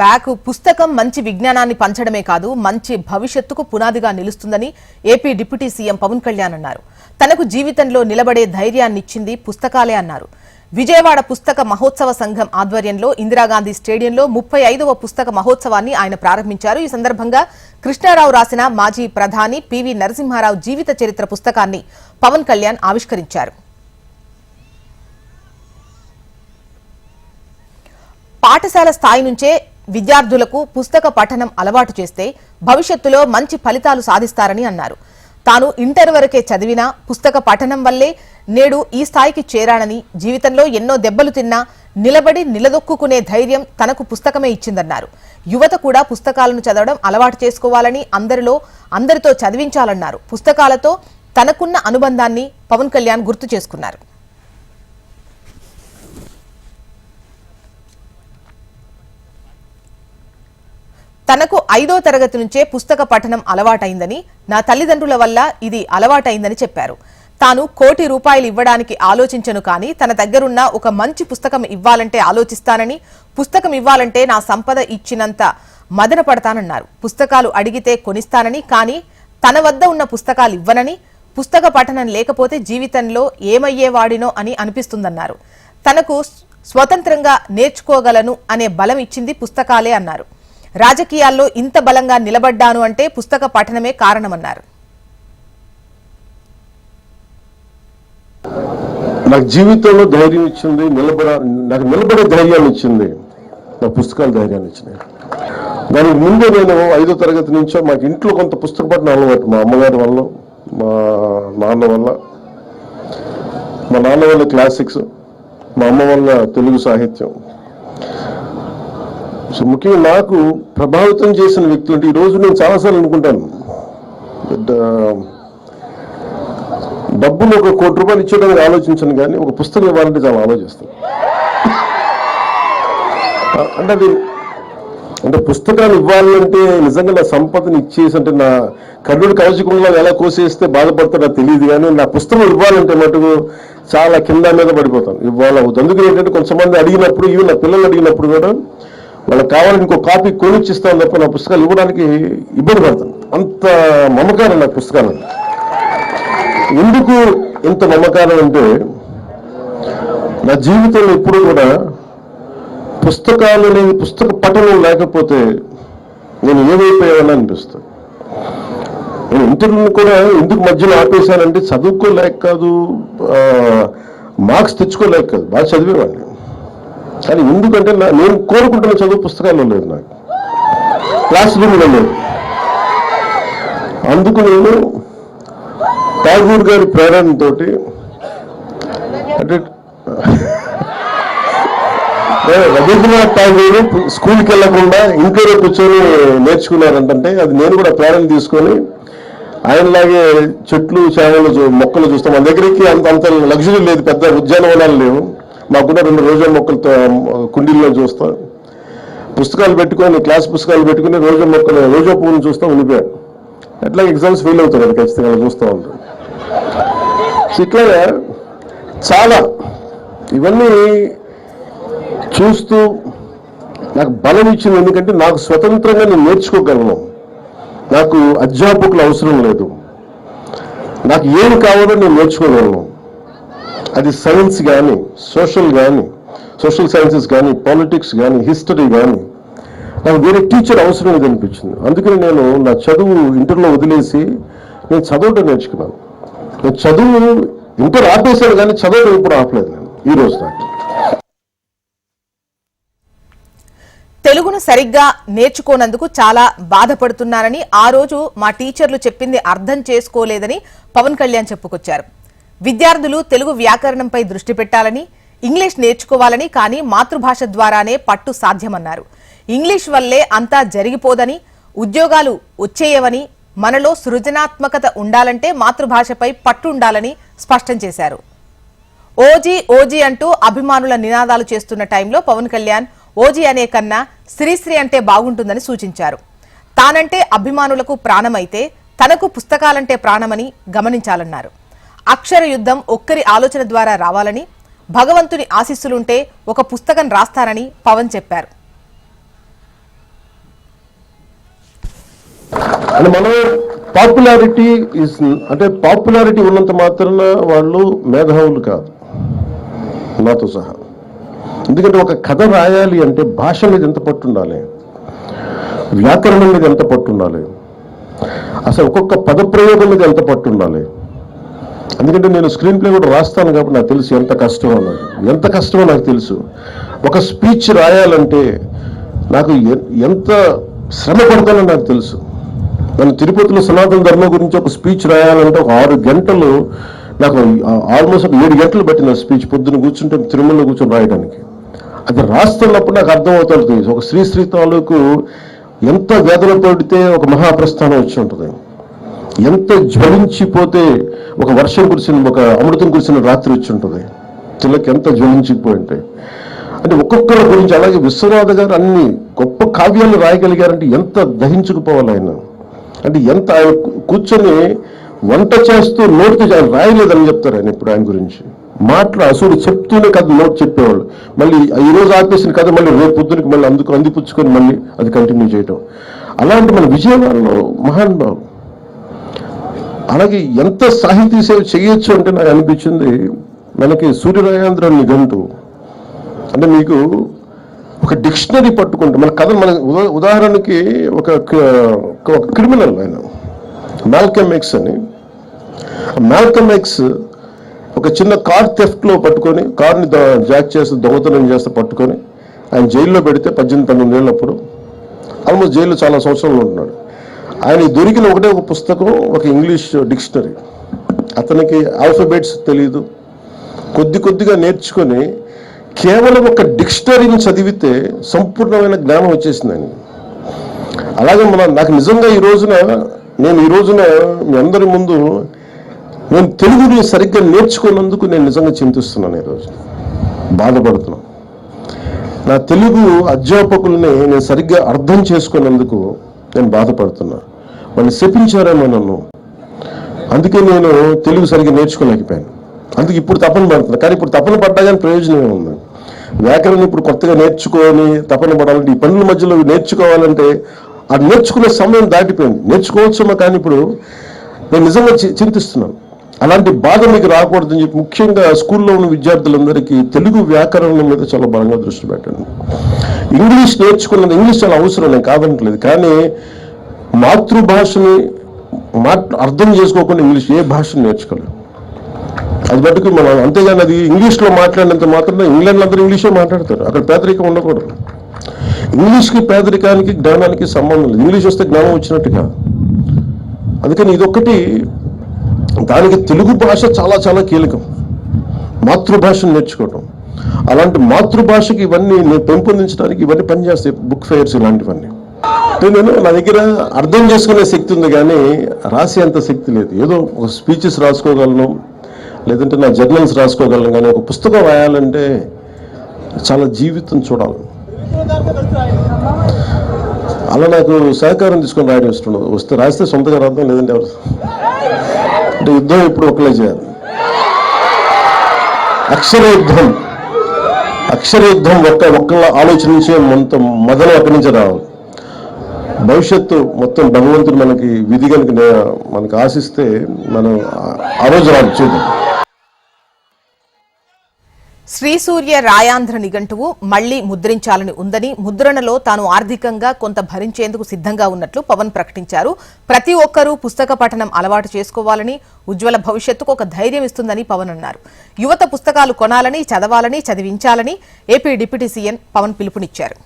Back పుస్తకం మంచి విజ్ఞానాన్ని పంచడమే కాదు మంచి భవిష్యత్తుకు పునాదిగా నిలుస్తుందని AP deputy CM Pawan Kalyan అన్నారు. తనకు జీవితంలో నిలబడే ధైర్యాన్ని ఇచ్చింది పుస్తకాలే అన్నారు. విజయవాడ పుస్తక మహోత్సవ సంఘం ఆధ్వర్యంలో ఇందిరాగాంధీ స్టేడియంలో 35వ పుస్తక మహోత్సవాన్ని ఆయన ప్రారంభించారు. ఈ సందర్భంగా కృష్ణారావు రాసిన మాజీ ప్రధాని పివి నరసింహారావు జీవిత చరిత్ర పుస్తకాన్ని పవన్ కళ్యాణ్ ఆవిష్కరించారు. పాఠశాల స్థాయి నుంచే విద్యార్థులకు పుస్తక పఠనం అలవాటు చేస్తే భవిష్యత్తులో మంచి ఫలితాలు సాధిస్తారని అన్నారు. తాను ఇంటర్ వరకే చదివినా పుస్తక పఠనం వల్లే నేడు ఈ స్థాయికి చేరానని, జీవితంలో ఎన్నో దెబ్బలు తిన్నా నిలబడి నిలదొక్కునే ధైర్యం తనకు పుస్తకమే ఇచ్చిందన్నారు. యువత కూడా పుస్తకాలను చదవడం అలవాటు చేసుకోవాలని, అందరితో చదివించాలన్నారు. పుస్తకాలతో తనకున్న అనుబంధాన్ని పవన్ కళ్యాణ్ గుర్తు చేసుకున్నారు. తనకు 5వ తరగతి నుంచే పుస్తక పఠనం అలవాటైందని, నా తల్లిదండ్రుల వల్ల ఇది అలవాటైందని చెప్పారు. తాను ₹1 కోటి ఇవ్వడానికి ఆలోచించను, కానీ తన దగ్గరున్న ఒక మంచి పుస్తకం ఇవ్వాలంటే ఆలోచిస్తానని, పుస్తకం ఇవ్వాలంటే నా సంపద ఇచ్చినంత మదన పడతానన్నారు. పుస్తకాలు అడిగితే కొనిస్తానని, కానీ తన వద్ద ఉన్న పుస్తకాలు ఇవ్వనని, పుస్తక పఠనం లేకపోతే జీవితంలో ఏమయ్యేవాడినో అని అనిపిస్తుందన్నారు. తనకు స్వతంత్రంగా నేర్చుకోగలను అనే బలం ఇచ్చింది పుస్తకాలే అన్నారు. రాజకీయాల్లో ఇంత బలంగా నిలబడ్డాను అంటే పుస్తక పఠనమే కారణమన్నారు. నాకు జీవితంలో ధైర్యం ఇచ్చింది, నాకు నిలబడే ధైర్యాన్ని ఇచ్చింది నా పుస్తకాల ధైర్యాన్ని ఇచ్చినాయి. దానికి ముందే నేను 5వ తరగతి నుంచో మాకు ఇంట్లో కొంత పుస్తక పఠనం అలవాటు, మా అమ్మగారి వల్ల, మా నాన్న వల్ల క్లాసిక్స్, మా అమ్మ వల్ల తెలుగు సాహిత్యం. సో ముఖ్యంగా నాకు ప్రభావితం చేసిన వ్యక్తులు అంటే ఈరోజు నేను చాలాసార్లు అనుకుంటాను, డబ్బులు ఒక ₹1 కోటి ఇచ్చేయడానికి ఆలోచించను, కానీ ఒక పుస్తకం ఇవ్వాలంటే చాలా ఆలోచిస్తాను. అంటే పుస్తకాలు ఇవ్వాలంటే నిజంగా నా సంపదను ఇచ్చేసి, అంటే నా కర్ణుడు కవచకుండా ఎలా కోసేస్తే బాధపడతాడో తెలియదు, కానీ నా పుస్తకం ఇవ్వాలంటే మటుకు చాలా కింద మీద పడిపోతాను. ఇవ్వాలి అందుకని ఏంటంటే కొంతమంది అడిగినప్పుడు, ఇవి నా పిల్లలు అడిగినప్పుడు కూడా వాళ్ళకి కావాలని ఇంకో కాపీ కొనిచ్చిస్తాను తప్ప నా పుస్తకాలు ఇవ్వడానికి ఇబ్బంది పడతాను. అంత మమకారం నా పుస్తకాలు. ఎందుకు ఇంత మమకారం అంటే, నా జీవితంలో ఎప్పుడు కూడా పుస్తకాలు అనేది, పుస్తక పఠనం లేకపోతే నేను ఏమైపోయావని అనిపిస్తాను. నేను ఇంటర్వ్యూ కూడా ఎందుకు మధ్యలో ఆపేశానంటే చదువుకోలేక కాదు, మార్క్స్ తెచ్చుకోలేక కాదు, బాగా చదివేవాడిని. కానీ ఎందుకంటే నేను కోరుకుంటున్న చదువు పుస్తకాల్లో లేదు, నాకు క్లాస్ రూమ్లో లేదు. అందుకు నేను ఠాగూర్ గారి ప్రేరణతో, అంటే రవీంద్రనాథ్ ఠాగూర్ స్కూల్కి వెళ్లకుండా ఇంట్లోనే కూర్చొని నేర్చుకున్నారంటే అది నేను కూడా ప్రేరణ తీసుకొని ఆయనలాగే చెట్లు చేమలు మొక్కలు చూస్తాం. మన దగ్గరికి అంత లగ్జరీ లేదు, పెద్ద ఉద్యానవనాలు లేవు. మాకున్న 2 రోజా మొక్కలతో కుండీల్లో చూస్తాం. పుస్తకాలు పెట్టుకొని, క్లాస్ పుస్తకాలు పెట్టుకుని రోజా పువ్వును చూస్తాం, ఉండిపోయాడు. ఎట్లా ఎగ్జామ్స్ ఫెయిల్ అవుతారు ఖచ్చితంగా చూస్తూ ఉంటారు. ఇట్లాగా చాలా ఇవన్నీ చూస్తూ నాకు బలం ఇచ్చింది. ఎందుకంటే నాకు స్వతంత్రంగా నేను నేర్చుకోగలను, నాకు అధ్యాపకులు అవసరం లేదు, నాకు ఏమి కావాలో నేను నేర్చుకోగలను. అది సైన్స్ కానీ, సోషల్ సైన్సెస్ కానీ, పాలిటిక్స్ కానీ, హిస్టరీ కానీ, నాకు వేరే టీచర్ అవసరం లేదు అనిపించింది. అందుకని నేను నా చదువు ఇంటర్లో వదిలేసి నేను చదవటం నేర్చుకున్నాను. నేను చదువు ఇంటర్ ఆపేశాను, కానీ చదవటం ఇప్పుడు ఆపలేదు నేను ఈ రోజు దాకా. తెలుగును సరిగ్గా నేర్చుకోనందుకు చాలా బాధపడుతున్నానని, ఆ రోజు మా టీచర్లు చెప్పింది అర్థం చేసుకోలేదని పవన్ కళ్యాణ్ చెప్పుకొచ్చారు. విద్యార్థులు తెలుగు వ్యాకరణంపై దృష్టి పెట్టాలని, ఇంగ్లీష్ నేర్చుకోవాలని, కానీ మాతృభాష ద్వారానే పట్టు సాధ్యమన్నారు. ఇంగ్లీష్ వల్లే అంతా జరిగిపోదని, ఉద్యోగాలు వచ్చేయవని, మనలో సృజనాత్మకత ఉండాలంటే మాతృభాషపై పట్టు ఉండాలని స్పష్టం చేశారు. ఓజీ అంటూ అభిమానుల నినాదాలు చేస్తున్న టైంలో పవన్ కళ్యాణ్ ఓజీ అనే కన్నా శ్రీశ్రీ అంటే బాగుంటుందని సూచించారు. తానంటే అభిమానులకు ప్రాణమైతే తనకు పుస్తకాలంటే ప్రాణమని గమనించాలన్నారు. అక్షర యుద్ధం ఒక్కరి ఆలోచన ద్వారా రావాలని, భగవంతుని ఆశీస్సులుంటే ఒక పుస్తకం రాస్తానని పవన్ చెప్పారు. అని మనం పాపులారిటీ అంటే పాపులారిటీ ఉన్నంత మాత్రాన వాళ్ళు మేధావులు కాదు, నాతో సహా. ఎందుకంటే ఒక కథ రాయాలి అంటే భాష మీద ఎంత పట్టు ఉండాలి, వ్యాకరణం మీద ఎంత పట్టు ఉండాలి, అసలు ఒక్కొక్క పదప్రయోగం మీద ఎంత పట్టు ఉండాలి. ఎందుకంటే నేను స్క్రీన్ ప్లే కూడా రాస్తాను కాబట్టి నాకు తెలుసు ఎంత కష్టమో, ఎంత కష్టమో నాకు తెలుసు. ఒక స్పీచ్ రాయాలంటే నాకు ఎంత శ్రమ పడతానో నాకు తెలుసు. నేను తిరుపతిలో సనాతన ధర్మం గురించి ఒక స్పీచ్ రాయాలంటే ఒక 6 గంటలు, నాకు ఆల్మోస్ట్ 7 గంటలు పట్టిన స్పీచ్. పొద్దున్న కూర్చుంటే తిరుమలలో కూర్చొని రాయడానికి. అది రాస్తున్నప్పుడు నాకు అర్థమవుతుంది ఒక శ్రీశ్రీ తాలూకు ఎంత వేదన పడితే ఒక మహాప్రస్థానం వచ్చి ఉంటుంది, ఎంత జ్వలించిపోతే ఒక వర్షం కురిసిన, ఒక అమృతం కురిసిన రాత్రి వచ్చి ఉంటుంది. చిల్లకి ఎంత జ్వలించిపోయి ఉంటాయి అంటే ఒక్కొక్కరి గురించి. అలాగే విశ్వనాథ గారు అన్ని గొప్ప కావ్యాలు రాయగలిగారంటే ఎంత దహించుకుపోవాలి ఆయన. అంటే ఎంత ఆయన కూర్చొని వంట చేస్తూ నోటితో ఆయన రాయలేదని చెప్తారు ఆయన. ఇప్పుడు ఆయన గురించి అసలు చెప్తూనే కథ నోట్ చెప్పేవాళ్ళు. మళ్ళీ ఈరోజు ఆపేసిన కథ మళ్ళీ రేపు పొద్దునకి మళ్ళీ అందిపుచ్చుకొని మళ్ళీ అది కంటిన్యూ చేయటం. అలాంటి మన విజయవాడలో మహానుభావులు. అలాగే ఎంత సాహితీ సేవ చేయొచ్చు అంటే నాకు అనిపించింది, మనకి సూర్యరాయాంధ్ర నిఘంటు అంటే మీకు ఒక డిక్షనరీ పట్టుకుంటే మన కథ, మన ఉదాహరణకి ఒక క్రిమినల్ ఆయన మాల్కమ్ ఎక్స్ అని. మాల్కమ్ ఎక్స్ ఒక చిన్న కార్ థెఫ్ట్లో పట్టుకొని, కార్ని జాక్ చేస్తే దొంగతనం చేస్తే పట్టుకొని ఆయన జైల్లో పెడితే 18-19 ఏళ్ళప్పుడు ఆల్మోస్ట్ జైల్లో చాలా సంవత్సరాలు ఉంటున్నాడు. ఆయన దొరికిన ఒకటే ఒక పుస్తకం, ఒక ఇంగ్లీష్ డిక్షనరీ. అతనికి ఆల్ఫాబెట్స్ తెలియదు, కొద్దిగా నేర్చుకొని కేవలం ఒక డిక్షనరీని చదివితే సంపూర్ణమైన జ్ఞానం వచ్చేసింది ఆయన. అలాగే నాకు నిజంగా ఈ రోజున మీ అందరి ముందు నేను తెలుగుని సరిగ్గా నేర్చుకున్నందుకు నేను నిజంగా చింతిస్తున్నాను. ఈరోజు బాధపడుతున్నాను. నా తెలుగు అధ్యాపకుల్ని నేను సరిగ్గా అర్థం చేసుకున్నందుకు నేను బాధపడుతున్నా. వాళ్ళు శపించారేమో నన్ను, అందుకే నేను తెలుగు సరిగ్గా నేర్చుకోలేకపోయాను. అందుకే ఇప్పుడు తపన పడుతున్నా. కానీ ఇప్పుడు తపన పడ్డా కానీ ప్రయోజనం ఏముంది? వ్యాకరణం ఇప్పుడు కొత్తగా నేర్చుకొని తపన పడాలంటే, ఈ పనుల మధ్యలో నేర్చుకోవాలంటే ఆ నేర్చుకునే సమయం దాటిపోయింది. నేర్చుకోవచ్చేమో కానీ ఇప్పుడు నేను నిజంగా చింతిస్తున్నాను. అలాంటి బాధ మీకు రాకూడదని చెప్పి ముఖ్యంగా స్కూల్లో ఉన్న విద్యార్థులందరికీ తెలుగు వ్యాకరణం మీద చాలా బలంగా దృష్టి పెట్టండి. ఇంగ్లీష్ నేర్చుకున్నది, ఇంగ్లీష్ చాలా అవసరం, నేను కాదనట్లేదు. కానీ మాతృభాషని అర్థం చేసుకోకుండా ఇంగ్లీష్ ఏ భాషను నేర్చుకోలేదు. అది బట్టుకు మనం, అంతేగాని అది ఇంగ్లీష్లో మాట్లాడినంత మాత్రం ఇంగ్లాండ్లో అందరూ ఇంగ్లీషే మాట్లాడతారు. అక్కడ పేదరికం ఉండకూడదు. ఇంగ్లీష్కి పేదరికానికి జ్ఞానానికి సంబంధం లేదు. ఇంగ్లీష్ వస్తే జ్ఞానం వచ్చినట్టు కాదు. అందుకని ఇదొక్కటి, దానికి తెలుగు భాష చాలా చాలా కీలకం, మాతృభాషను నేర్చుకోవటం. అలాంటి మాతృభాషకి ఇవన్నీ పెంపొందించడానికి ఇవన్నీ పనిచేస్తాయి, బుక్ ఫెయిర్స్ ఇలాంటివన్నీ. నా దగ్గర అర్థం చేసుకునే శక్తి ఉంది కానీ రాసేంత శక్తి లేదు. ఏదో ఒక స్పీచెస్ రాసుకోగలను, లేదంటే నా జర్నల్స్ రాసుకోగలను, కానీ ఒక పుస్తకం రాయాలంటే చాలా జీవితం చూడాలి. అలా నాకు సహకారం తీసుకొని రాయడం ఇష్టం. వస్తే రాస్తే సొంతగా రాద్దాం, లేదంటే ఎవరు అంటే యుద్ధం ఇప్పుడు ఒకలే చేయాలి. అక్షర యుద్ధం ఒక్కళ్ళ ఆలోచించే మొత్తం మొదలు అక్కడి నుంచే రావాలి. భవిష్యత్తు మొత్తం భగవంతుడు మనకి విధి కనుక మనకు ఆశిస్తే మనం ఆ రోజు రాదు చూద్దాం. శ్రీ సూర్య రాయాంధ్ర నిఘంటువు మళ్లీ ముద్రించాలని ఉందని, ముద్రణలో తాను ఆర్థికంగా కొంత భరించేందుకు సిద్ధంగా ఉన్నట్లు పవన్ ప్రకటించారు. ప్రతి ఒక్కరూ పుస్తక పఠనం అలవాటు చేసుకోవాలని, ఉజ్వల భవిష్యత్తుకు ఒక ధైర్యం ఇస్తుందని పవన్ అన్నారు. యువత పుస్తకాలు కొనాలని, చదవాలని, చదివించాలని ఏపీ డిప్యూటీ సీఎం పవన్ పిలుపునిచ్చారు.